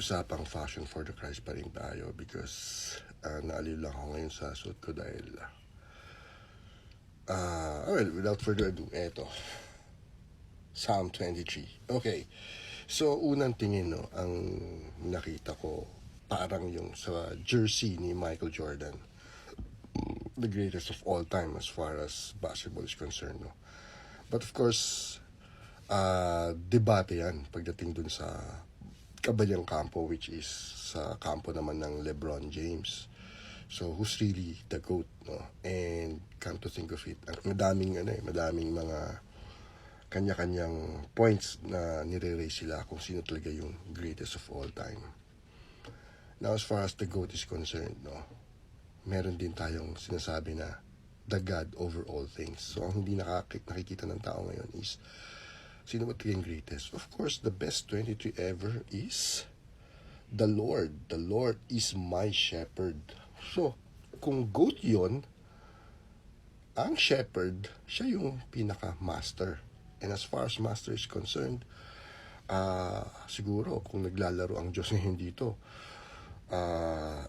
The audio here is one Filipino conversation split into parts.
usapang fashion for the Christ pa rin tayo because naaliw lang ako ngayon sa suit ko dahil well, without further ado, eto Psalm 23. Okay, so unang tingin, no, ang nakita ko parang yung sa jersey ni Michael Jordan, the greatest of all time as far as basketball is concerned, no. But of course, debate yan pagdating dun sa kabalyang kampo, which is sa kampo naman ng LeBron James. So who's really the GOAT, no? And come to think of it, madaming mga kanya-kanyang points na nire-raise sila kung sino talaga yung greatest of all time. Now, as far as the GOAT is concerned, no, meron din tayong sinasabi na the God over all things. So, ang hindi nakikita ng tao ngayon is sino ba talaga yung greatest? Of course, the best 23 ever is the Lord. The Lord is my shepherd. So, kung GOAT yon, ang shepherd, siya yung pinaka-master. And as far as master is concerned, siguro kung naglalaro ang Diyos ngayon dito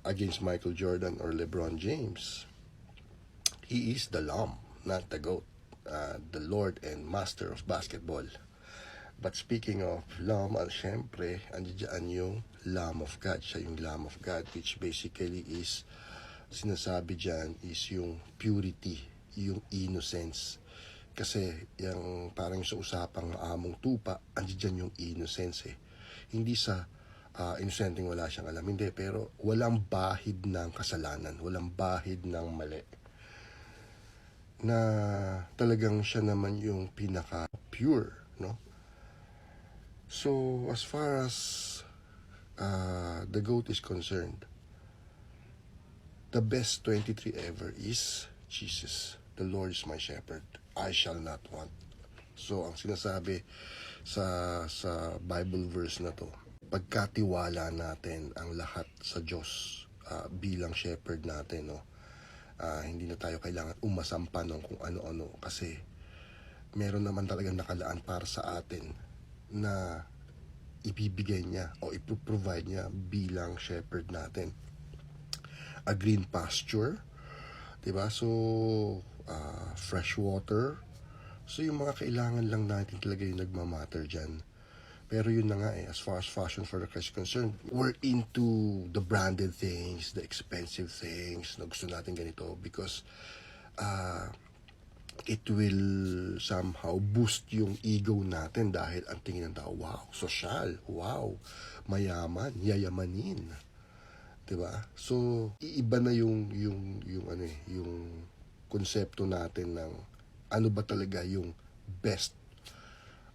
against Michael Jordan or LeBron James, he is the Lamb, not the GOAT, the Lord and Master of basketball. But speaking of Lamb, syempre, andiyan yung Lamb of God. Siya yung Lamb of God, which basically is, sinasabi dyan is yung purity, yung innocence. Kasi yung parang sa usapang among tupa, andiyan yung innocence eh. Hindi sa innocenteng wala siyang alam, hindi, pero walang bahid ng kasalanan, walang bahid ng mali. Na talagang siya naman yung pinaka-pure, no? So, as far as the GOAT is concerned, the best 23 ever is Jesus. The Lord is my shepherd, I shall not want. So, ang sinasabi sa Bible verse na to, pagkatiwala natin ang lahat sa Diyos bilang shepherd natin, no? Hindi na tayo kailangan umasampa ng kung ano-ano kasi meron naman talagang nakalaan para sa atin na ibibigay niya o ipoprovide niya bilang shepherd natin. A green pasture, diba? So, fresh water. So, yung mga kailangan lang natin talaga yung nagmamatter dyan. Pero yun na nga as far as fashion for the Christ is concerned, we're into the branded things, the expensive things, na gusto natin ganito because it will somehow boost yung ego natin dahil ang tingin ng tao, wow, social, wow, mayaman, yayamanin. Diba? So, iiba na yung konsepto natin ng ano ba talaga yung best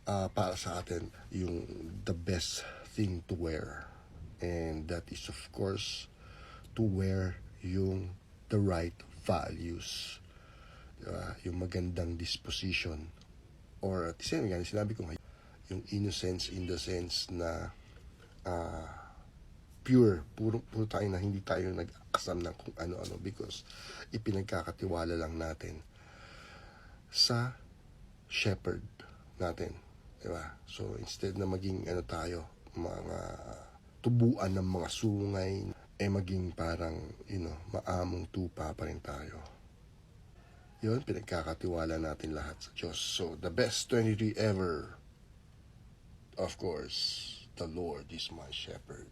para sa atin, yung the best thing to wear. And that is of course to wear yung the right values. Diba? Yung magandang disposition. Or at the same time, sinabi ko ngayon, yung innocence in the sense na pure, puro tayo na hindi tayo nag-asam ng kung ano-ano because ipinagkakatiwala lang natin sa shepherd natin, diba? So instead na maging tayo, mga tubuan ng mga sungay, maging parang maamong tupa pa rin tayo. Yun, pinagkakatiwala natin lahat sa Diyos. So the best 23 ever, of course, the Lord is my shepherd.